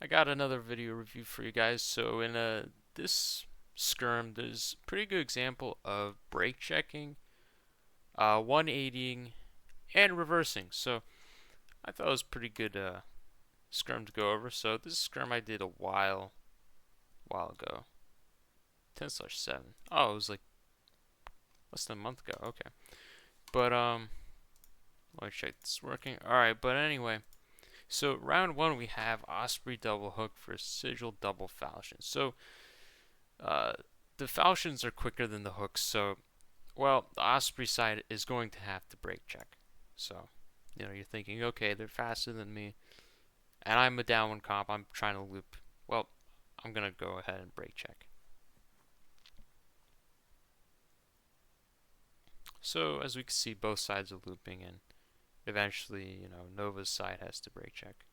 I got another video review for you guys. So in this skirm, there's a pretty good example of brake checking, 180ing, and reversing. So I thought it was pretty good skirm to go over. So this is skirm I did a while ago, 10/7. Oh, it was like less than a month ago. Okay, but let me check this is working. All right, but anyway. So round one we have Osprey double hook versus Sigil double falchion. So uh, the falchions are quicker than the hooks, so well the Osprey side is going to have to brake check. So you're thinking, okay, they're faster than me, and I'm a downwind comp. I'm trying to loop. Well, I'm gonna go ahead and brake check. So as we can see, both sides are looping, and eventually, Nova's side has to brake check.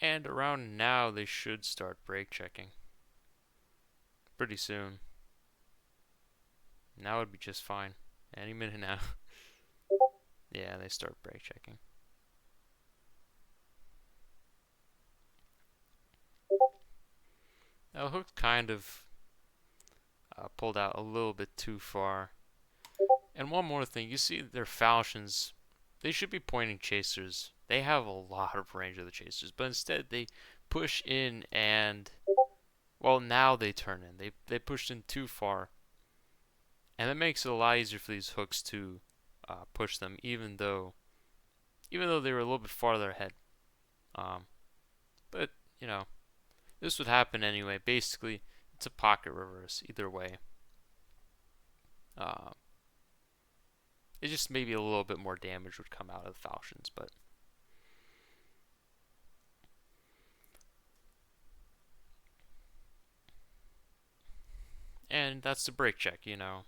And around now, they should start brake checking. Pretty soon. Now would be just fine. Any minute now. Yeah, they start brake checking. Now, hook kind of pulled out a little bit too far. And one more thing, you see their falchions, they should be pointing chasers. They have a lot of range of the chasers, but instead they push in and, well, now they turn in. They pushed in too far. And that makes it a lot easier for these hooks to push them, even though they were a little bit farther ahead. Um, but, this would happen anyway. Basically, it's a pocket reverse either way. Uh, it just maybe a little bit more damage would come out of the falchions, but and that's the brake check. Now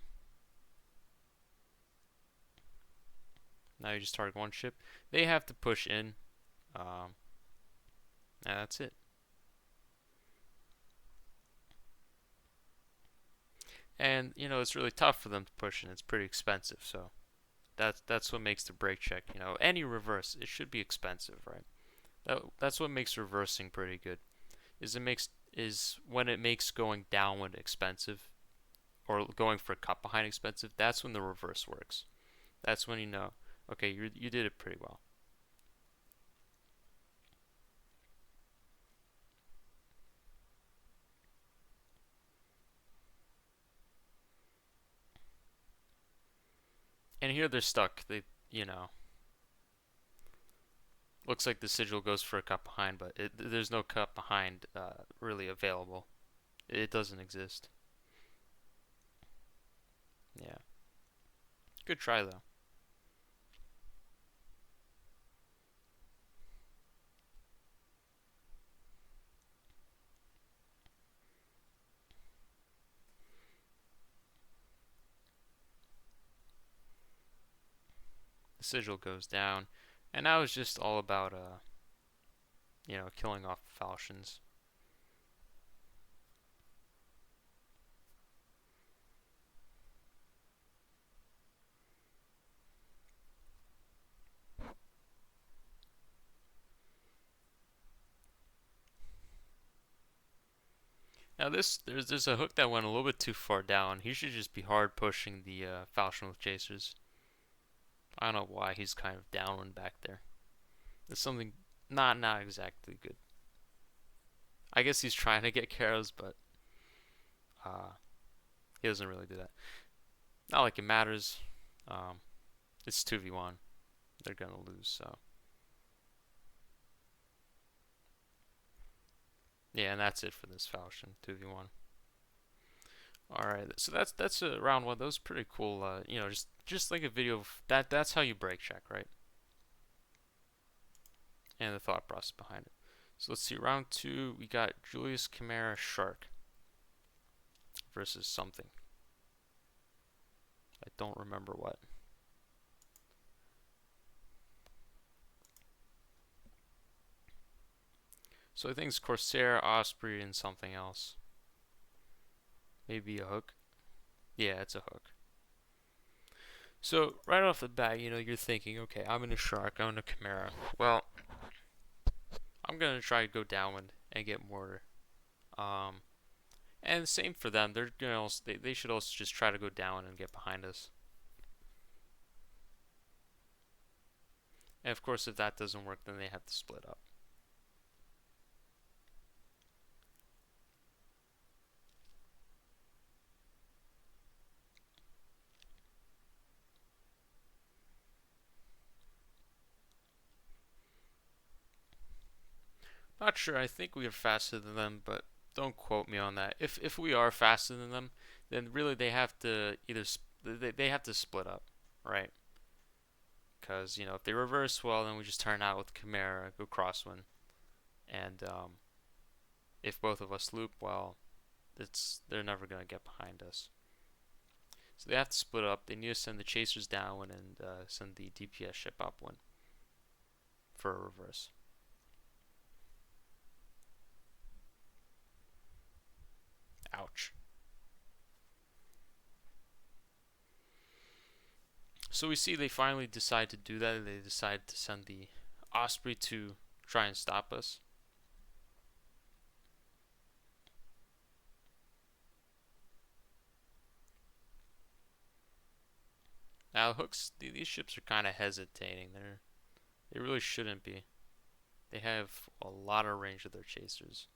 you just target one ship. They have to push in, um, and that's it. And it's really tough for them to push in. It's pretty expensive, so that's what makes the brake check. Any reverse, it should be expensive, right? That's what makes reversing pretty good. Is when it makes going downwind expensive or going for a cut behind expensive. That's when the reverse works. That's when okay, you did it pretty well. And here they're stuck. Looks like the sigil goes for a cut behind, but there's no cut behind really available. It doesn't exist. Yeah. Good try, though. The sigil goes down. And now it's just all about, killing off falchions. Now there's a hook that went a little bit too far down. He should just be hard pushing the falchion with chasers. I don't know why he's kind of downwind back there. There's something not exactly good. I guess he's trying to get Karos, but he doesn't really do that. Not like it matters. It's 2v1. They're gonna lose, so yeah, and that's it for this falchion 2v1. All right, so that's round one. That was pretty cool. Just like a video of that. That's how you brake check, right? And the thought process behind it. So let's see. Round two, we got Julius Chimera Shark versus something. I don't remember what. So I think it's Corsair, Osprey, and something else. Maybe a hook. Yeah, it's a hook. So right off the bat, you're thinking, okay, I'm in a shark, I'm in a Chimera. Well, I'm gonna try to go downwind and get mortar. Um, and same for them. They should also just try to go down and get behind us. And of course, if that doesn't work, then they have to split up. Not sure. I think we are faster than them, but don't quote me on that. If we are faster than them, then really they have to they have to split up, right? Because if they reverse, well, then we just turn out with Chimera, go crosswind, and if both of us loop, well, they're never gonna get behind us. So they have to split up. They need to send the chasers downwind and send the DPS ship upwind for a reverse. Ouch. So we see they finally decide to do that. They decide to send the Osprey to try and stop us. Now hooks, these ships are kind of hesitating. They really shouldn't be. They have a lot of range with their chasers.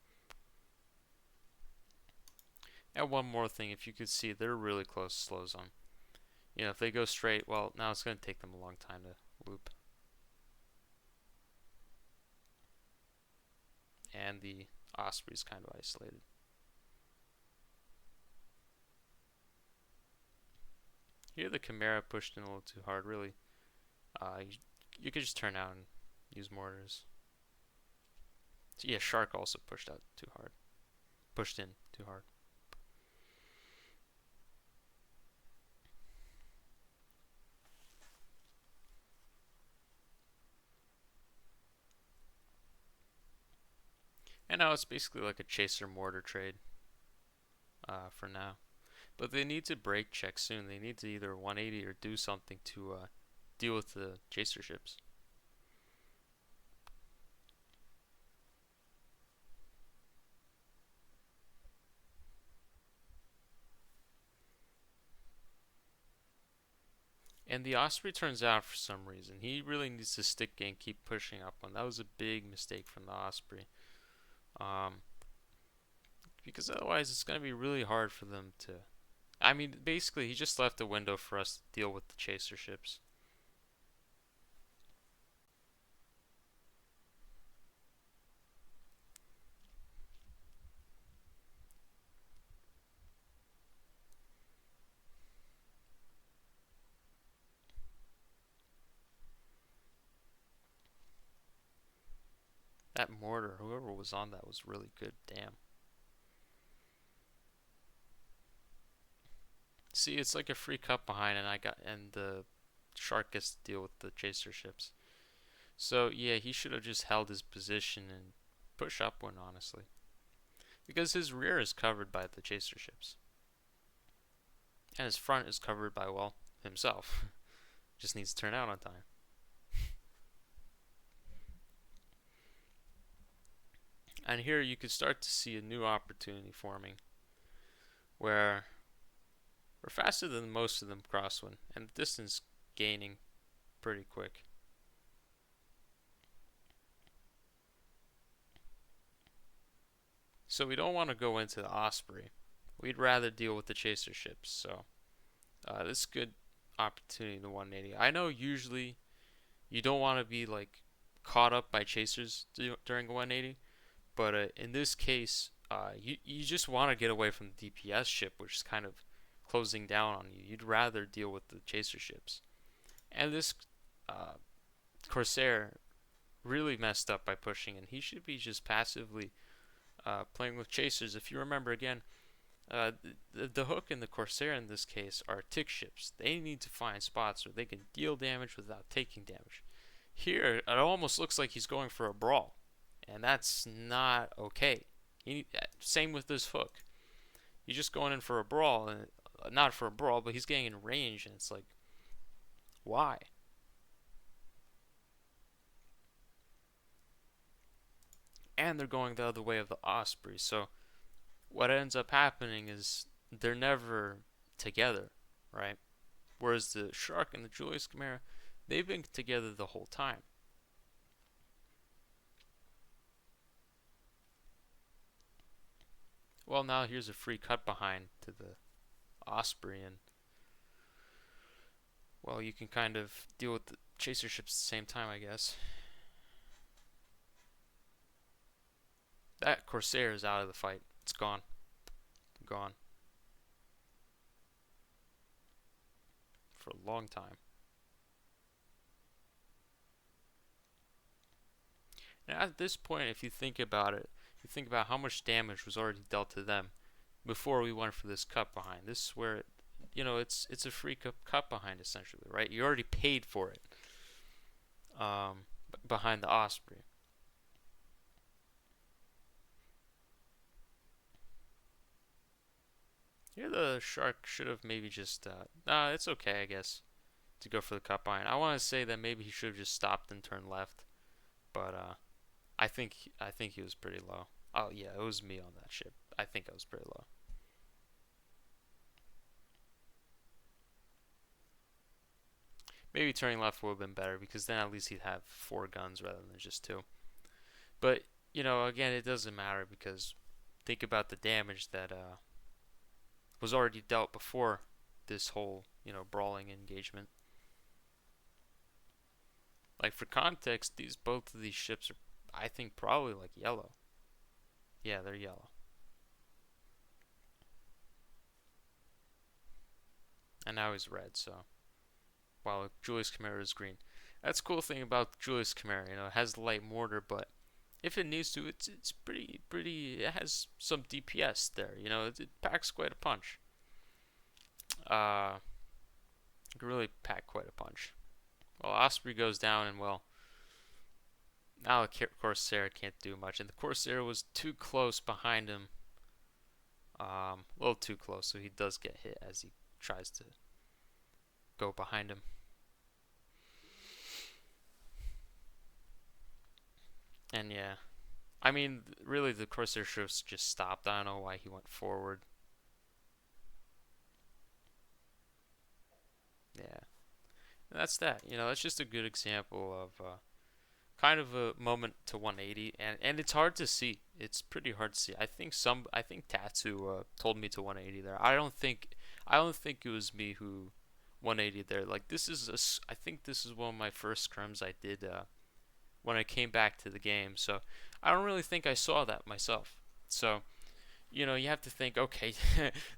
And one more thing, if you could see, they're really close to slow zone. If they go straight, well, now it's going to take them a long time to loop. And the Osprey's kind of isolated. Here the Chimera pushed in a little too hard, really. You could just turn out and use mortars. So yeah, Shark also pushed out too hard. Pushed in too hard. And now it's basically like a chaser mortar trade for now. But they need to brake check soon. They need to either 180 or do something to deal with the chaser ships. And the Osprey turns out for some reason. He really needs to stick and keep pushing up one. That was a big mistake from the Osprey. Because otherwise it's going to be really hard for them to... I mean, basically he just left a window for us to deal with the chaser ships. That mortar, whoever was on that was really good. Damn. See, it's like a free cut behind, and the Shark gets to deal with the chaser ships. So yeah, he should have just held his position and push upwind, honestly, because his rear is covered by the chaser ships, and his front is covered by, well, himself. Just needs to turn out on time. And here you could start to see a new opportunity forming, where we're faster than most of them crosswind, and the distance gaining pretty quick. So we don't want to go into the Osprey. We'd rather deal with the chaser ships. So this is a good opportunity to 180. I know usually you don't want to be like caught up by chasers during 180, but in this case, you just want to get away from the DPS ship, which is kind of closing down on you. You'd rather deal with the chaser ships. And this Corsair really messed up by pushing, and he should be just passively playing with chasers. If you remember again, the Hook and the Corsair in this case are tick ships. They need to find spots where they can deal damage without taking damage. Here, it almost looks like he's going for a brawl, and that's not okay. Same with this Hook. He's just going in for a brawl, and not for a brawl, but he's getting in range, and it's like, Why? And they're going the other way of the Osprey. So what ends up happening is they're never together, right? Whereas the Shark and the Julius Chimera, they've been together the whole time. Well, now here's a free cut behind to the Osprey, and well, you can kind of deal with the chaser ships at the same time, I guess. That Corsair is out of the fight. It's gone. Gone. For a long time. And at this point, if you think about it, you think about how much damage was already dealt to them before we went for this cut behind. This is where, it's a free cut behind essentially, right? You already paid for it behind the Osprey. Here the Shark should have maybe just, nah, it's okay, I guess, to go for the cut behind. I want to say that maybe he should have just stopped and turned left, but I think he was pretty low. Oh yeah, it was me on that ship. I think I was pretty low. Maybe turning left would have been better because then at least he'd have 4 guns rather than just 2. But again, it doesn't matter because think about the damage that was already dealt before this whole brawling engagement. Like for context, both of these ships are, I think, probably like yellow. Yeah, they're yellow. And now he's red, so while Julius Chimera is green. That's the cool thing about Julius Chimera, it has the light mortar, but if it needs to, it's pretty. It has some DPS there, it packs quite a punch. It can really pack quite a punch. Well, Osprey goes down, and well, now the Corsair can't do much, and the Corsair was too close behind him. A little too close, so he does get hit as he tries to go behind him. And yeah, I mean, really, the Corsair should have just stopped. I don't know why he went forward. Yeah, and that's that. That's just a good example of kind of a moment to 180, and it's hard to see. It's pretty hard to see. I think Tatsu told me to 180 there. I don't think it was me who 180 there. Like I think this is one of my first scrims I did when I came back to the game. So I don't really think I saw that myself. So you have to think, okay,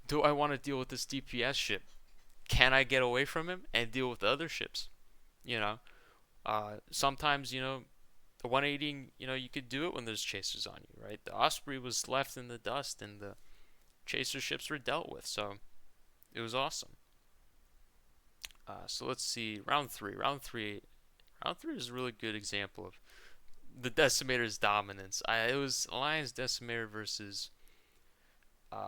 do I want to deal with this DPS ship? Can I get away from him and deal with the other ships? You know, sometimes the 180, you could do it when there's chasers on you, right? The Osprey was left in the dust and the chaser ships were dealt with, so it was awesome. So let's see, round three. Round three is a really good example of the Decimator's dominance. It was Alliance Decimator versus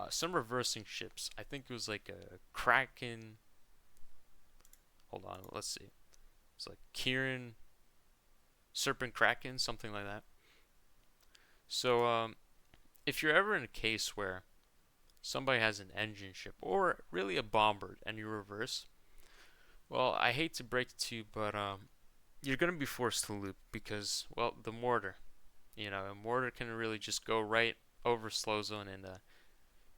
some reversing ships. I think it was like a Kraken. Hold on, let's see. It's like Kieran, Serpent Kraken, something like that. So if you're ever in a case where somebody has an engine ship or really a bombard and you reverse, well, I hate to break it to you, but you're gonna be forced to loop because, well, the mortar. A mortar can really just go right over slow zone and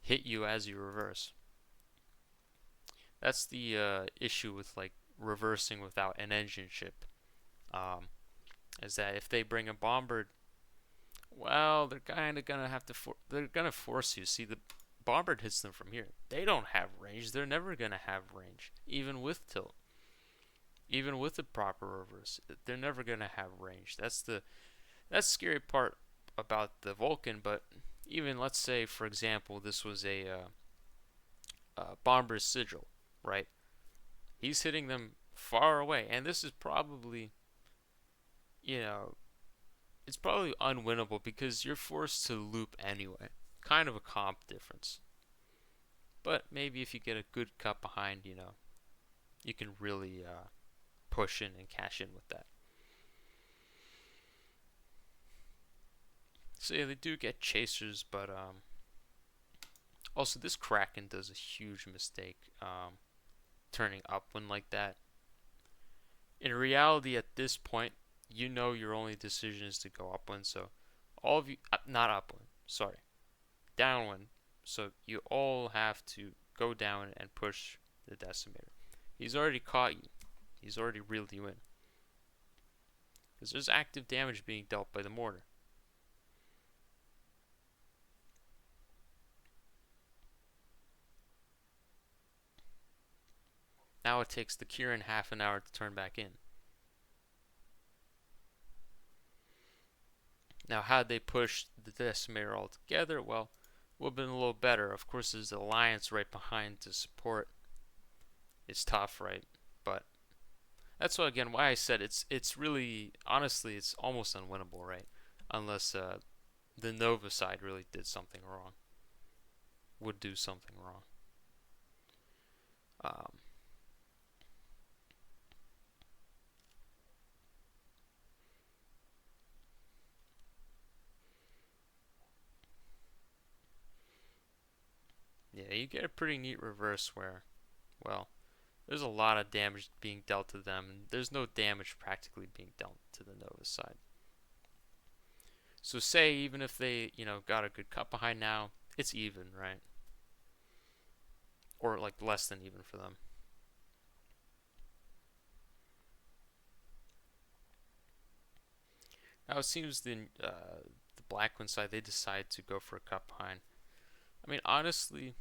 hit you as you reverse. That's the issue with like reversing without an engine ship. Is that if they bring a bombard, well, they're kind of gonna have to. They're gonna force you. See, the bombard hits them from here. They don't have range. They're never gonna have range, even with tilt. Even with the proper reverse, they're never gonna have range. That's the scary part about the Vulcan. But even let's say, for example, this was a bomber's sigil, right? He's hitting them far away, and this is probably, you know, it's probably unwinnable because you're forced to loop anyway. Kind of a comp difference. But maybe if you get a good cut behind, you can really push in and cash in with that. So yeah, they do get chasers, but also this Kraken does a huge mistake turning upwind like that. In reality, at this point, you know your only decision is to go upwind. So all of you, not upwind, sorry, downwind. So you all have to go down and push the decimator. He's already caught you. He's already reeled you in. Because there's active damage being dealt by the mortar. Now it takes the Kieran half an hour to turn back in. Now, had they pushed the decimator all together, well, would have been a little better. Of course, there's the Alliance right behind to support. It's tough, right? But that's why, again, why I said it's really, honestly, it's almost unwinnable, right? Unless the Nova side really did something wrong. Would do something wrong. Yeah, you get a pretty neat reverse where, well, there's a lot of damage being dealt to them, and there's no damage practically being dealt to the Nova side. So say even if they, got a good cut behind now, it's even, right? Or like less than even for them. Now it seems the Blackwind side, they decide to go for a cut behind. I mean, honestly,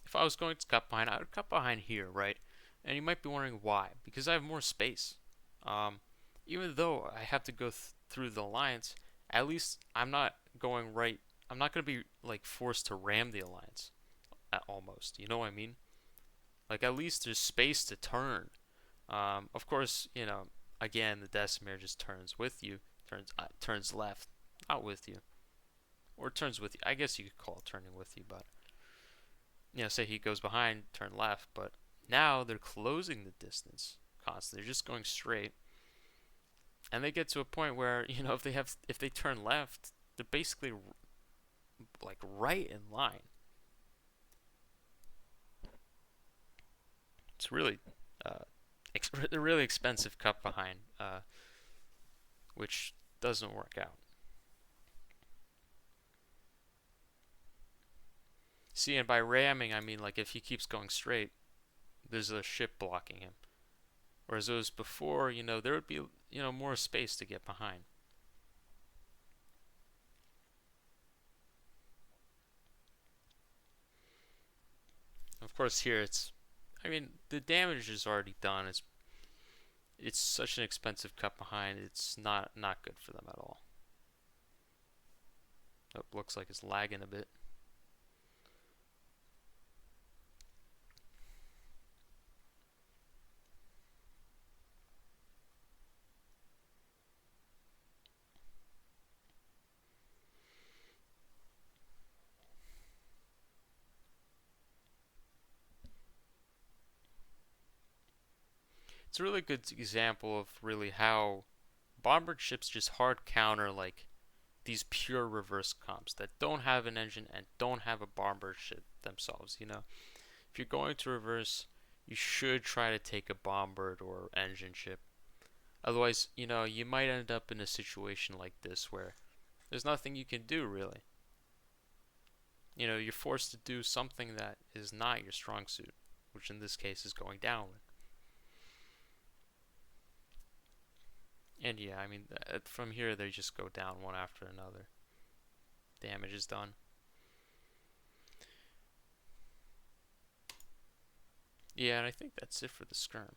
if I was going to cut behind, I would cut behind here, right? And you might be wondering why. Because I have more space. Even though I have to go through the Alliance, at least I'm not going right. I'm not going to be like forced to ram the Alliance. Almost. You know what I mean? Like at least there's space to turn. Of course, again, the Decimare just turns with you. Turns left, not with you. Or turns with you. I guess you could call it turning with you, but say he goes behind, turn left, but now they're closing the distance constantly. They're just going straight. And they get to a point where, if they turn left, they're basically like right in line. It's really a really expensive cut behind, which doesn't work out. See, and by ramming, I mean like if he keeps going straight, there's a ship blocking him. Whereas those before, there would be, more space to get behind. Of course, here the damage is already done. It's such an expensive cut behind. It's not good for them at all. Oh, looks like it's lagging a bit. It's a really good example of really how bombard ships just hard counter like these pure reverse comps that don't have an engine and don't have a bombard ship themselves. If you're going to reverse, you should try to take a bombard or engine ship. Otherwise, you might end up in a situation like this where there's nothing you can do really. You're forced to do something that is not your strong suit, which in this case is going downwind. And yeah, I mean, from here they just go down one after another. Damage is done. Yeah, and I think that's it for the skirm.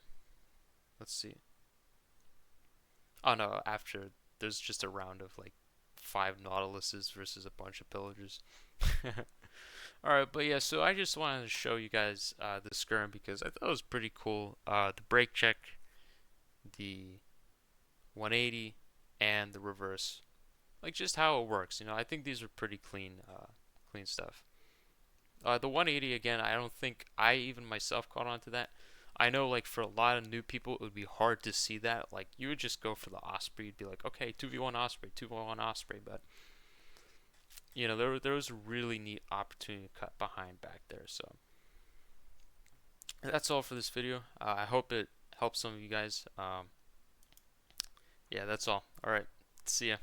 Let's see. Oh no, after there's just a round of like 5 Nautiluses versus a bunch of pillagers. Alright, but yeah, so I just wanted to show you guys the skirm because I thought it was pretty cool. The brake check, the 180, and the reverse. Like just how it works. I think these are pretty clean stuff. The 180 again, I don't think I even myself caught on to that. I know like for a lot of new people it would be hard to see that. Like you would just go for the Osprey, you'd be like, okay, 2v1 Osprey, 2v1 Osprey, but you know, there was a really neat opportunity to cut behind back there. So that's all for this video. I hope it helps some of you guys. Yeah, that's all. All right, see ya.